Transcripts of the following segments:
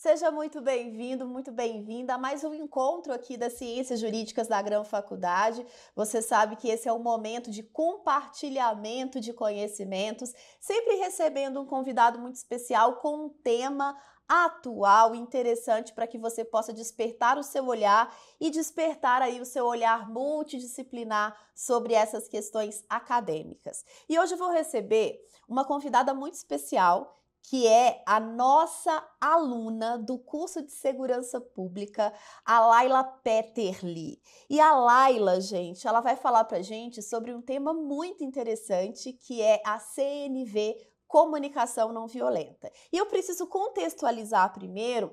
Seja muito bem-vindo, muito bem-vinda a mais um encontro aqui das Ciências Jurídicas da Grão Faculdade. Você sabe que esse é um momento de compartilhamento de conhecimentos, sempre recebendo um convidado muito especial com um tema atual, interessante, para que você possa despertar o seu olhar e despertar aí o seu olhar multidisciplinar sobre essas questões acadêmicas. E hoje eu vou receber uma convidada muito especial, que é a nossa aluna do curso de Segurança Pública, a Laila Peterli. E a Laila, gente, ela vai falar para a gente sobre um tema muito interessante, que é a CNV, Comunicação Não Violenta. E eu preciso contextualizar primeiro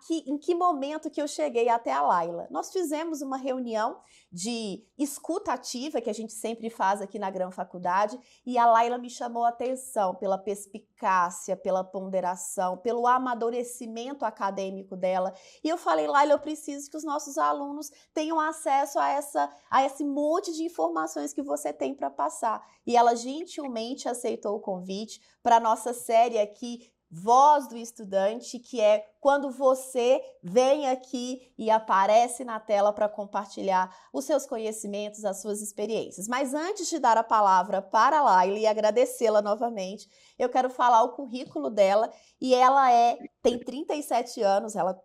em que momento que eu cheguei até a Laila. Nós fizemos uma reunião de escuta ativa, que a gente sempre faz aqui na Grão Faculdade, e a Laila me chamou a atenção pela perspicácia, pela ponderação, pelo amadurecimento acadêmico dela. E eu falei, Laila, eu preciso que os nossos alunos tenham acesso a esse monte de informações que você tem para passar. E ela gentilmente aceitou o convite para a nossa série aqui, Voz do Estudante, que é quando você vem aqui e aparece na tela para compartilhar os seus conhecimentos, as suas experiências. Mas antes de dar a palavra para a Laila e agradecê-la novamente, eu quero falar o currículo dela, e ela tem 37 anos, ela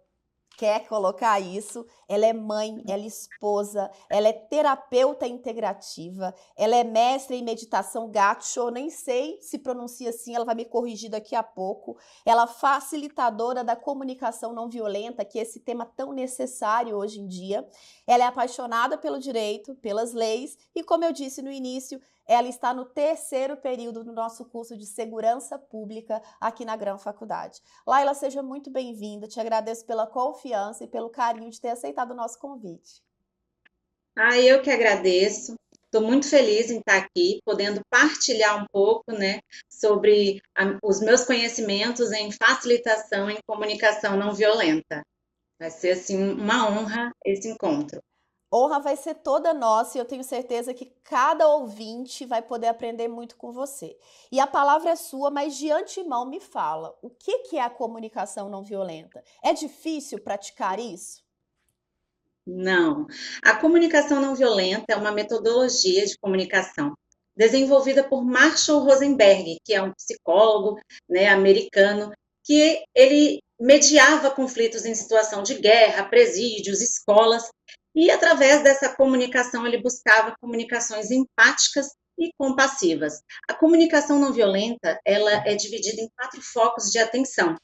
quer colocar isso, ela é mãe, ela é esposa, ela é terapeuta integrativa, ela é mestre em meditação gacho, nem sei se pronuncia assim, ela vai me corrigir daqui a pouco. Ela é facilitadora da comunicação não violenta, que é esse tema tão necessário hoje em dia. Ela é apaixonada pelo direito, pelas leis, e como eu disse no início, ela está no terceiro período do nosso curso de Segurança Pública aqui na Grão Faculdade. Laila, seja muito bem-vinda, te agradeço pela confiança e pelo carinho de ter aceitado o nosso convite. Eu que agradeço. Estou muito feliz em estar aqui, podendo partilhar um pouco, né, sobre os meus conhecimentos em facilitação em comunicação não violenta. Vai ser assim uma honra esse encontro. Honra vai ser toda nossa e eu tenho certeza que cada ouvinte vai poder aprender muito com você. E a palavra é sua, mas de antemão me fala, o que é a comunicação não violenta? É difícil praticar isso? Não, a comunicação não violenta é uma metodologia de comunicação desenvolvida por Marshall Rosenberg, que é um psicólogo, né, americano, que ele mediava conflitos em situação de guerra, presídios, escolas, e através dessa comunicação ele buscava comunicações empáticas e compassivas. A comunicação não violenta, ela é dividida em 4 focos de atenção,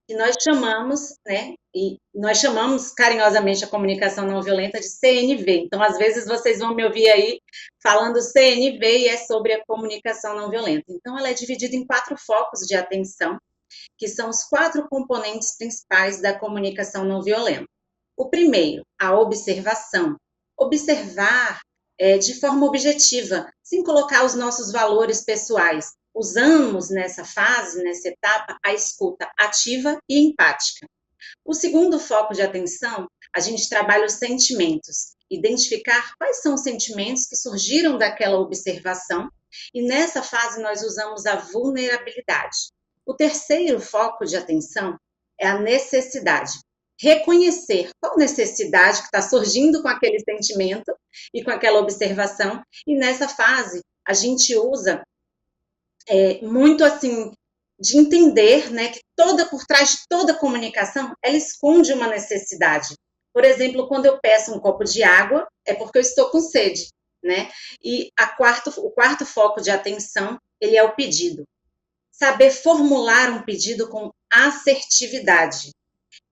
que nós chamamos, né, e nós chamamos carinhosamente a comunicação não violenta de CNV. Então, às vezes, vocês vão me ouvir aí falando CNV e é sobre a comunicação não violenta. Então, ela é dividida em 4 focos de atenção, que são os 4 componentes principais da comunicação não violenta. O primeiro, a observação. Observar de forma objetiva, sem colocar os nossos valores pessoais. Usamos nessa fase, nessa etapa, a escuta ativa e empática. O segundo foco de atenção, a gente trabalha os sentimentos, identificar quais são os sentimentos que surgiram daquela observação, e nessa fase nós usamos a vulnerabilidade. O terceiro foco de atenção é a necessidade. Reconhecer qual necessidade que está surgindo com aquele sentimento e com aquela observação, e nessa fase a gente usa muito assim de entender, né, que por trás de toda comunicação, ela esconde uma necessidade. Por exemplo, quando eu peço um copo de água, é porque eu estou com sede, né? E o quarto foco de atenção, ele é o pedido. Saber formular um pedido com assertividade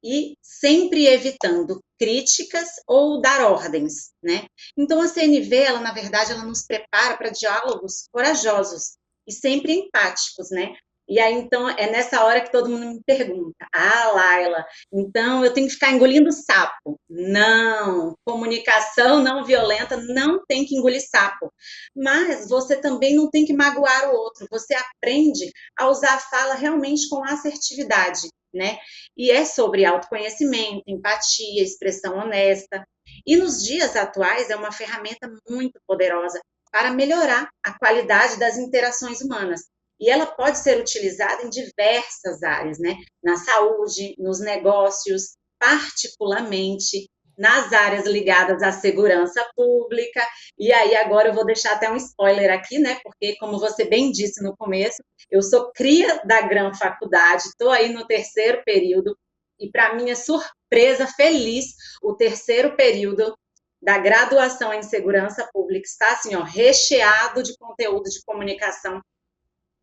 e sempre evitando críticas ou dar ordens, né? Então a CNV, ela na verdade, ela nos prepara para diálogos corajosos e sempre empáticos, né? E aí, então, é nessa hora que todo mundo me pergunta: Laila, então eu tenho que ficar engolindo sapo? Não, comunicação não violenta não tem que engolir sapo. Mas você também não tem que magoar o outro. Você aprende a usar a fala realmente com assertividade, né? E é sobre autoconhecimento, empatia, expressão honesta. E nos dias atuais é uma ferramenta muito poderosa para melhorar a qualidade das interações humanas. e ela pode ser utilizada em diversas áreas, né? Na saúde, nos negócios, particularmente nas áreas ligadas à segurança pública. E aí agora eu vou deixar até um spoiler aqui, né? Porque como você bem disse no começo, eu sou cria da Gran Faculdade, estou aí no terceiro período e para minha surpresa feliz, o terceiro período da graduação em segurança pública está assim, ó, recheado de conteúdo de comunicação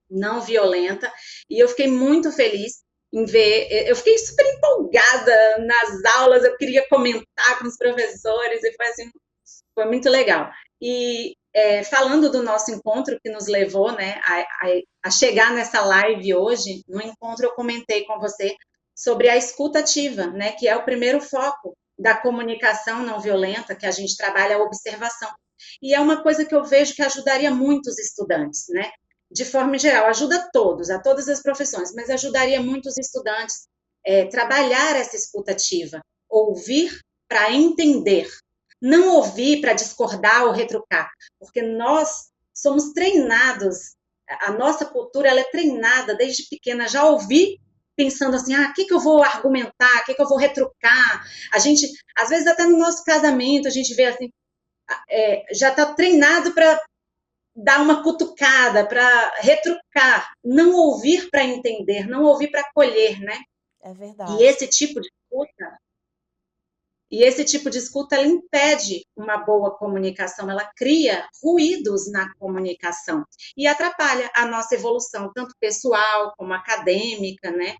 não violenta, e eu fiquei muito feliz em ver, eu fiquei super empolgada nas aulas, eu queria comentar com os professores, e foi assim, foi muito legal. E falando do nosso encontro que nos levou, né, a chegar nessa live hoje, no encontro eu comentei com você sobre a escuta ativa, né, que é o primeiro foco da comunicação não violenta, que a gente trabalha a observação. E é uma coisa que eu vejo que ajudaria muito os estudantes, né? De forma geral, ajuda todos, a todas as profissões, mas ajudaria muito os estudantes trabalhar essa escuta ativa, ouvir para entender, não ouvir para discordar ou retrucar, porque nós somos treinados, a nossa cultura ela é treinada desde pequena, já ouvir pensando assim, o que eu vou argumentar, o que eu vou retrucar, a gente, às vezes até no nosso casamento, a gente vê assim, já está treinado para dar uma cutucada, para retrucar, não ouvir para entender, não ouvir para acolher, né? É E verdade. esse tipo de escuta, ela impede uma boa comunicação, ela cria ruídos na comunicação e atrapalha a nossa evolução, tanto pessoal como acadêmica, né?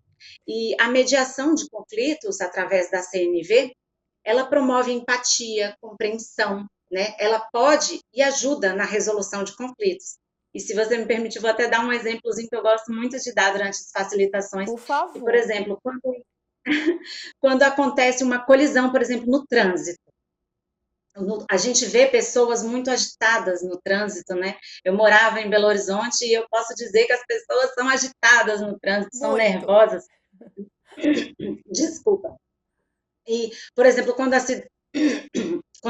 E a mediação de conflitos através da CNV, ela promove empatia, compreensão, né? Ela pode e ajuda na resolução de conflitos. E se você me permitir, vou até dar um exemplozinho que eu gosto muito de dar durante as facilitações. Por E, por favor. exemplo, quando acontece uma colisão, por exemplo, no trânsito, a gente vê pessoas muito agitadas no trânsito, né? Eu morava em Belo Horizonte e eu posso dizer que as pessoas são agitadas no trânsito, são Muito. nervosas. Desculpa. E, por exemplo, quando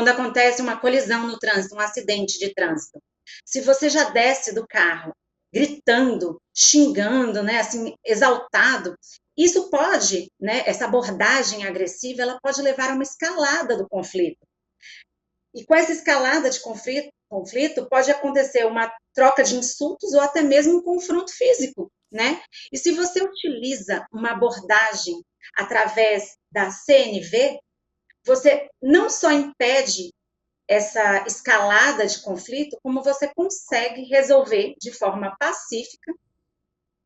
acontece uma colisão no trânsito, um acidente de trânsito, se você já desce do carro gritando, xingando, né, assim, exaltado, isso pode, né, essa abordagem agressiva, ela pode levar a uma escalada do conflito. E com essa escalada de conflito pode acontecer uma troca de insultos ou até mesmo um confronto físico, né? E se você utiliza uma abordagem através da CNV, você não só impede essa escalada de conflito, como você consegue resolver de forma pacífica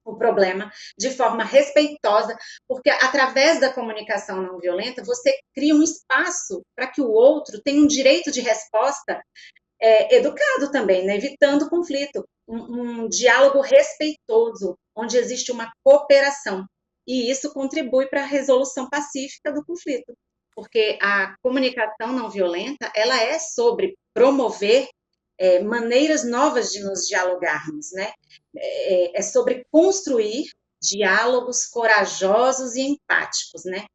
o problema, de forma respeitosa, porque através da comunicação não violenta, você cria um espaço para que o outro tenha um direito de resposta educado também, né? Evitando conflito, um diálogo respeitoso, onde existe uma cooperação. E isso contribui para a resolução pacífica do conflito, porque a comunicação não violenta, ela é sobre promover maneiras novas de nos dialogarmos, né? É sobre construir diálogos corajosos e empáticos, né?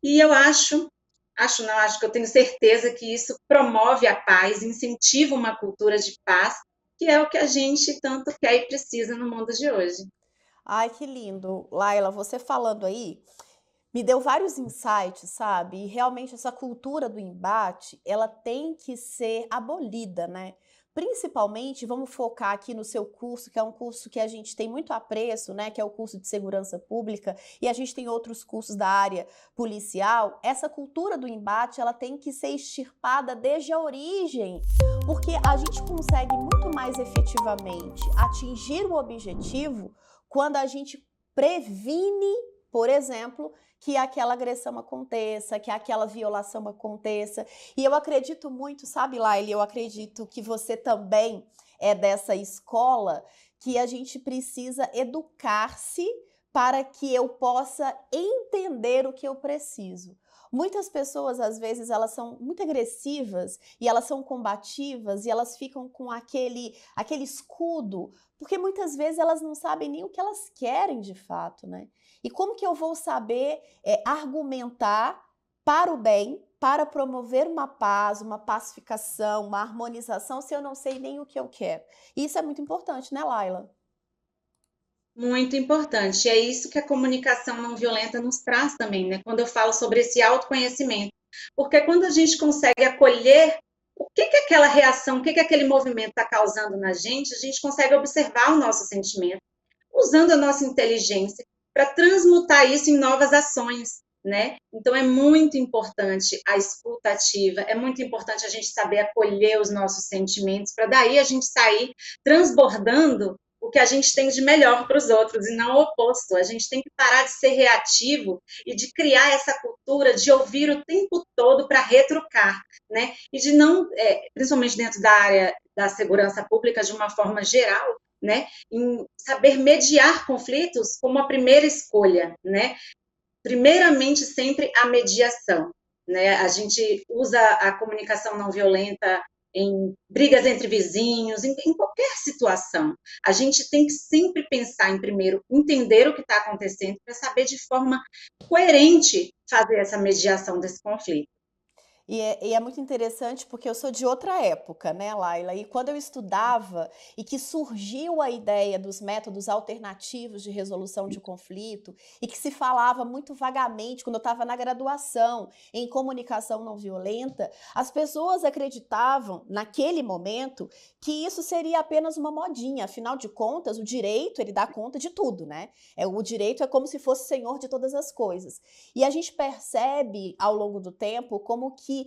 E eu acho que eu tenho certeza que isso promove a paz, incentiva uma cultura de paz, que é o que a gente tanto quer e precisa no mundo de hoje. Ai, que lindo. Laila, você falando aí, me deu vários insights, sabe? E realmente essa cultura do embate, ela tem que ser abolida, né? Principalmente, vamos focar aqui no seu curso, que é um curso que a gente tem muito apreço, né? Que é o curso de segurança pública, e a gente tem outros cursos da área policial. Essa cultura do embate, ela tem que ser extirpada desde a origem, porque a gente consegue muito mais efetivamente atingir o objetivo quando a gente previne, por exemplo, que aquela agressão aconteça, que aquela violação aconteça. E eu acredito muito, sabe, Laila, eu acredito que você também é dessa escola, que a gente precisa educar-se para que eu possa entender o que eu preciso. Muitas pessoas, às vezes, elas são muito agressivas e elas são combativas e elas ficam com aquele escudo, porque muitas vezes elas não sabem nem o que elas querem de fato, né? E como que eu vou saber argumentar para o bem, para promover uma paz, uma pacificação, uma harmonização, se eu não sei nem o que eu quero? E isso é muito importante, né, Laila? Muito importante. E é isso que a comunicação não violenta nos traz também, né? Quando eu falo sobre esse autoconhecimento. Porque quando a gente consegue acolher o que que aquela reação, o que que aquele movimento está causando na gente, a gente consegue observar o nosso sentimento, usando a nossa inteligência para transmutar isso em novas ações, né? Então é muito importante a escuta ativa, é muito importante a gente saber acolher os nossos sentimentos, para daí a gente sair transbordando o que a gente tem de melhor para os outros e não o oposto. A gente tem que parar de ser reativo e de criar essa cultura de ouvir o tempo todo para retrucar, né? E de não, principalmente dentro da área da segurança pública, de uma forma geral, né? Em saber mediar conflitos como a primeira escolha, né? Primeiramente, sempre a mediação, né? A gente usa a comunicação não violenta em brigas entre vizinhos, em qualquer situação. A gente tem que sempre pensar em, primeiro, entender o que está acontecendo para saber de forma coerente fazer essa mediação desse conflito. E é muito interessante porque eu sou de outra época, né, Laila? E quando eu estudava e que surgiu a ideia dos métodos alternativos de resolução de conflito e que se falava muito vagamente quando eu estava na graduação em comunicação não violenta, as pessoas acreditavam naquele momento que isso seria apenas uma modinha. Afinal de contas, o direito ele dá conta de tudo, né? O direito é como se fosse senhor de todas as coisas. E a gente percebe ao longo do tempo como que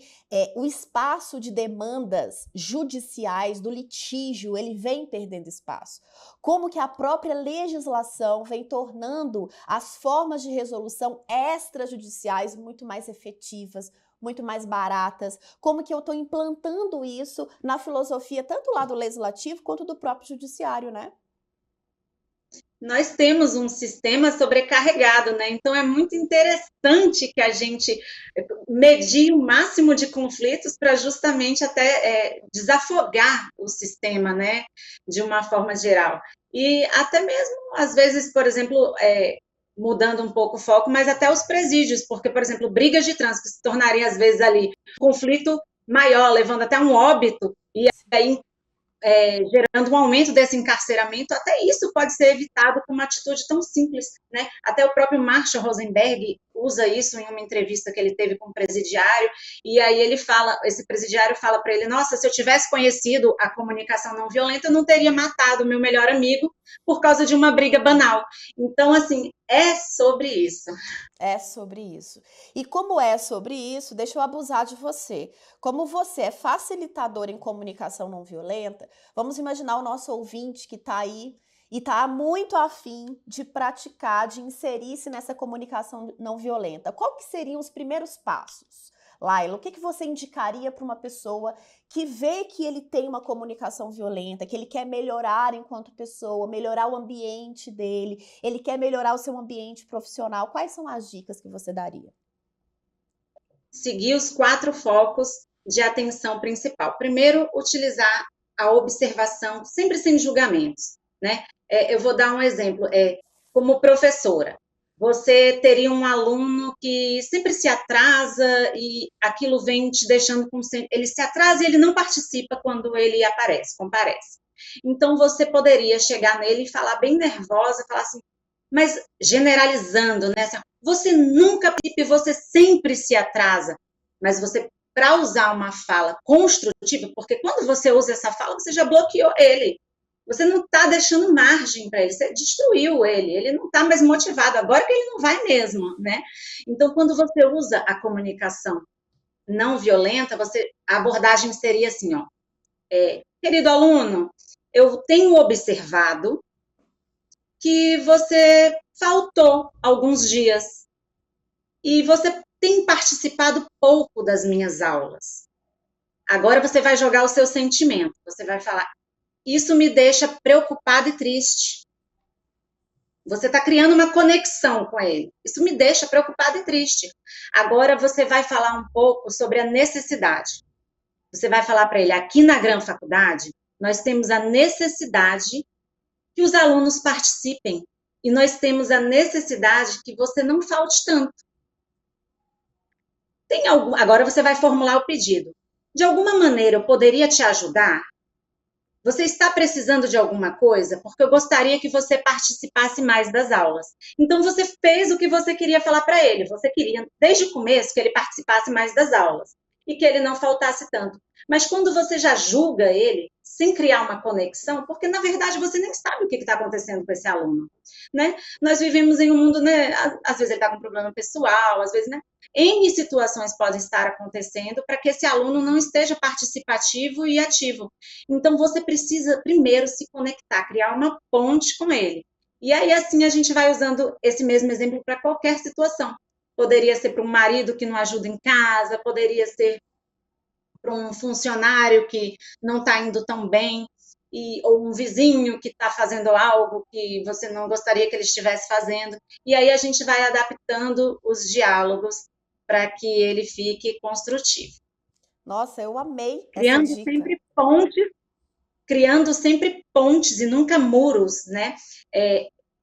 o espaço de demandas judiciais, do litígio, ele vem perdendo espaço. Como que a própria legislação vem tornando as formas de resolução extrajudiciais muito mais efetivas, muito mais baratas, como que eu estou implantando isso na filosofia, tanto lá do legislativo quanto do próprio judiciário, né? Nós temos um sistema sobrecarregado, né? Então é muito interessante que a gente medir o máximo de conflitos para justamente até desafogar o sistema, né? De uma forma geral. E até mesmo, às vezes, por exemplo, mudando um pouco o foco, mas até os presídios, porque, por exemplo, brigas de trânsito se tornariam, às vezes, ali conflito maior, levando até um óbito, e aí gerando um aumento desse encarceramento, até isso pode ser evitado com uma atitude tão simples, né? Até o próprio Marshall Rosenberg usa isso em uma entrevista que ele teve com um presidiário, e aí ele fala, esse presidiário fala para ele, nossa, se eu tivesse conhecido a comunicação não violenta, eu não teria matado o meu melhor amigo por causa de uma briga banal. Então, assim, é sobre isso. É sobre isso. E como é sobre isso, deixa eu abusar de você. Como você é facilitador em comunicação não violenta, vamos imaginar o nosso ouvinte que está aí e está muito afim de praticar, de inserir-se nessa comunicação não violenta. Qual que seriam os primeiros passos? Laila, o que você indicaria para uma pessoa que vê que ele tem uma comunicação violenta, que ele quer melhorar enquanto pessoa, melhorar o ambiente dele, ele quer melhorar o seu ambiente profissional? Quais são as dicas que você daria? Seguir os 4 focos de atenção principal. Primeiro, utilizar a observação, sempre sem julgamentos, né? Eu vou dar um exemplo. Como professora, você teria um aluno que sempre se atrasa e aquilo vem te deixando com... Ele se atrasa e ele não participa quando ele comparece. Então, você poderia chegar nele e falar bem nervosa, falar assim, mas generalizando, né? Assim, você nunca participa, você sempre se atrasa. Mas você, para usar uma fala construtiva, porque quando você usa essa fala, você já bloqueou ele. Você não está deixando margem para ele, você destruiu ele não está mais motivado, agora que ele não vai mesmo, né? Então, quando você usa a comunicação não violenta, a abordagem seria assim, ó, querido aluno, eu tenho observado que você faltou alguns dias e você tem participado pouco das minhas aulas. Agora você vai jogar o seu sentimento, você vai falar, isso me deixa preocupada e triste. Você está criando uma conexão com ele. Isso me deixa preocupada e triste. Agora você vai falar um pouco sobre a necessidade. Você vai falar para ele, aqui na Gran Faculdade, nós temos a necessidade que os alunos participem. E nós temos a necessidade que você não falte tanto. Agora você vai formular o pedido. De alguma maneira eu poderia te ajudar? Você está precisando de alguma coisa? Porque eu gostaria que você participasse mais das aulas. Então, você fez o que você queria falar para ele. Você queria, desde o começo, que ele participasse mais das aulas e que ele não faltasse tanto. Mas quando você já julga ele, sem criar uma conexão, porque na verdade você nem sabe o que está acontecendo com esse aluno, né? Nós vivemos em um mundo, né? Às vezes ele está com um problema pessoal, às vezes, né? N situações podem estar acontecendo para que esse aluno não esteja participativo e ativo. Então, você precisa primeiro se conectar, criar uma ponte com ele. E aí, assim, a gente vai usando esse mesmo exemplo para qualquer situação. Poderia ser para um marido que não ajuda em casa, poderia ser para um funcionário que não está indo tão bem, ou um vizinho que está fazendo algo que você não gostaria que ele estivesse fazendo. E aí a gente vai adaptando os diálogos para que ele fique construtivo. Nossa, eu amei essa dica. Criando sempre pontes e nunca muros, né?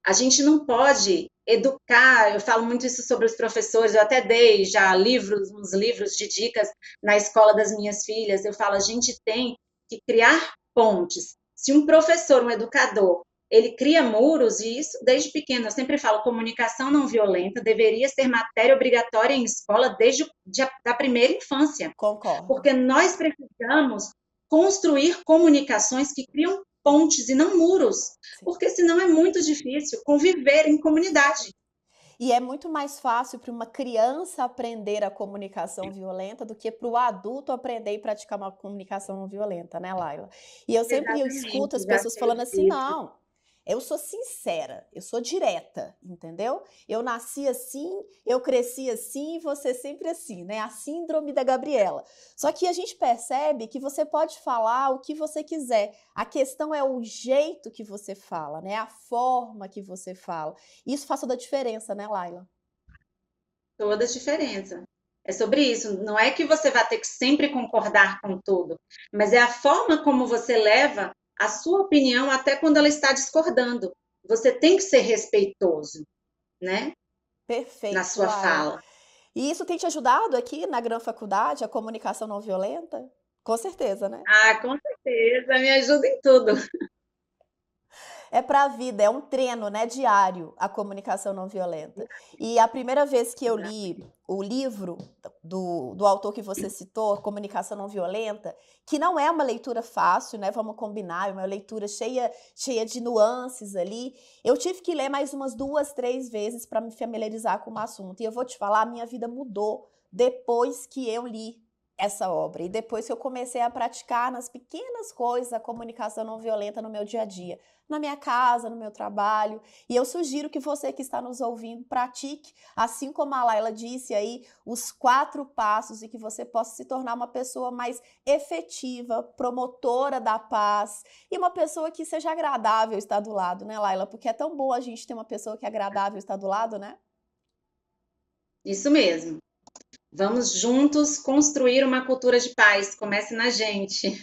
A gente não pode educar, eu falo muito isso sobre os professores, eu até dei já uns livros de dicas na escola das minhas filhas, eu falo, a gente tem que criar pontes. Se um professor, um educador, ele cria muros, e isso desde pequeno, eu sempre falo, comunicação não violenta deveria ser matéria obrigatória em escola desde da primeira infância. Concordo. Porque nós precisamos construir comunicações que criam pontes e não muros, Sim. porque senão é muito difícil conviver em comunidade. E é muito mais fácil para uma criança aprender a comunicação violenta do que para o adulto aprender e praticar uma comunicação não violenta, né, Laila? E eu sempre escuto Exatamente, as já pessoas fez falando assim, isso. não, eu sou sincera, eu sou direta, entendeu? Eu nasci assim, eu cresci assim, e você sempre assim, né? A síndrome da Gabriela. Só que a gente percebe que você pode falar o que você quiser. A questão é o jeito que você fala, né? A forma que você fala. Isso faz toda a diferença, né, Laila? Toda a diferença. É sobre isso. Não é que você vai ter que sempre concordar com tudo, mas é a forma como você leva a sua opinião até quando ela está discordando. Você tem que ser respeitoso, né? Na Perfeito, sua Laila. fala. E isso tem te ajudado aqui na Gran Faculdade, a comunicação não violenta? Com certeza, né? Ah, com certeza, me ajuda em tudo. É para a vida, é um treino, né, diário, a comunicação não violenta. E a primeira vez que eu li o livro do autor que você citou, Comunicação Não Violenta, que não é uma leitura fácil, né, vamos combinar, é uma leitura cheia de nuances ali, eu tive que ler mais umas 2, 3 vezes para me familiarizar com o assunto. E eu vou te falar, a minha vida mudou depois que eu li essa obra. E depois que eu comecei a praticar nas pequenas coisas a comunicação não violenta no meu dia a dia, na minha casa, no meu trabalho. E eu sugiro que você que está nos ouvindo pratique, assim como a Laila disse aí, os 4 passos e que você possa se tornar uma pessoa mais efetiva, promotora da paz e uma pessoa que seja agradável estar do lado, né, Laila? Porque é tão bom a gente ter uma pessoa que é agradável estar do lado, né? Isso mesmo. Vamos juntos construir uma cultura de paz. Comece na gente.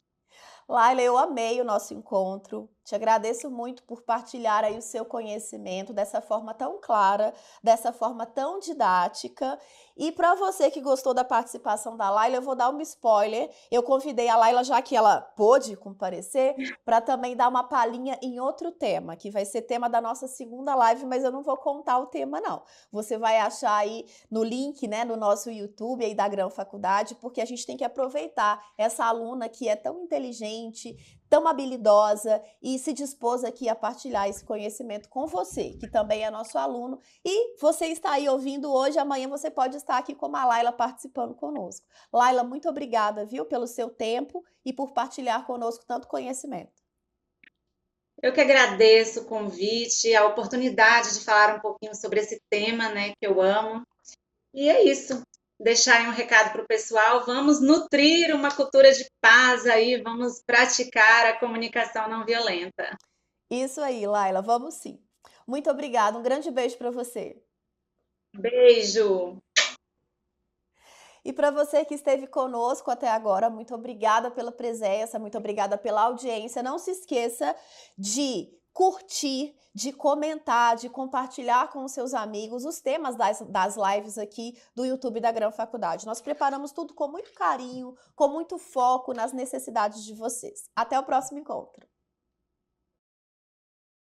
Laila, eu amei o nosso encontro. Te agradeço muito por partilhar aí o seu conhecimento dessa forma tão clara, dessa forma tão didática. E para você que gostou da participação da Laila, eu vou dar um spoiler. Eu convidei a Laila, já que ela pôde comparecer, para também dar uma palhinha em outro tema, que vai ser tema da nossa segunda live, mas eu não vou contar o tema, não. Você vai achar aí no link, né, no nosso YouTube aí da Gran Faculdade, porque a gente tem que aproveitar essa aluna que é tão inteligente, tão habilidosa e se dispôs aqui a partilhar esse conhecimento com você, que também é nosso aluno. E você está aí ouvindo hoje, amanhã você pode estar aqui como a Laila participando conosco. Laila, muito obrigada, viu, pelo seu tempo e por partilhar conosco tanto conhecimento. Eu que agradeço o convite, a oportunidade de falar um pouquinho sobre esse tema, né, que eu amo. E é isso. Deixar aí um recado para o pessoal. Vamos nutrir uma cultura de paz aí, vamos praticar a comunicação não violenta. Isso aí, Laila, vamos sim. Muito obrigada, um grande beijo para você. Beijo! E para você que esteve conosco até agora, muito obrigada pela presença, muito obrigada pela audiência. Não se esqueça de curtir, de comentar, de compartilhar com os seus amigos os temas das lives aqui do YouTube da Gran Faculdade. Nós preparamos tudo com muito carinho, com muito foco nas necessidades de vocês. Até o próximo encontro!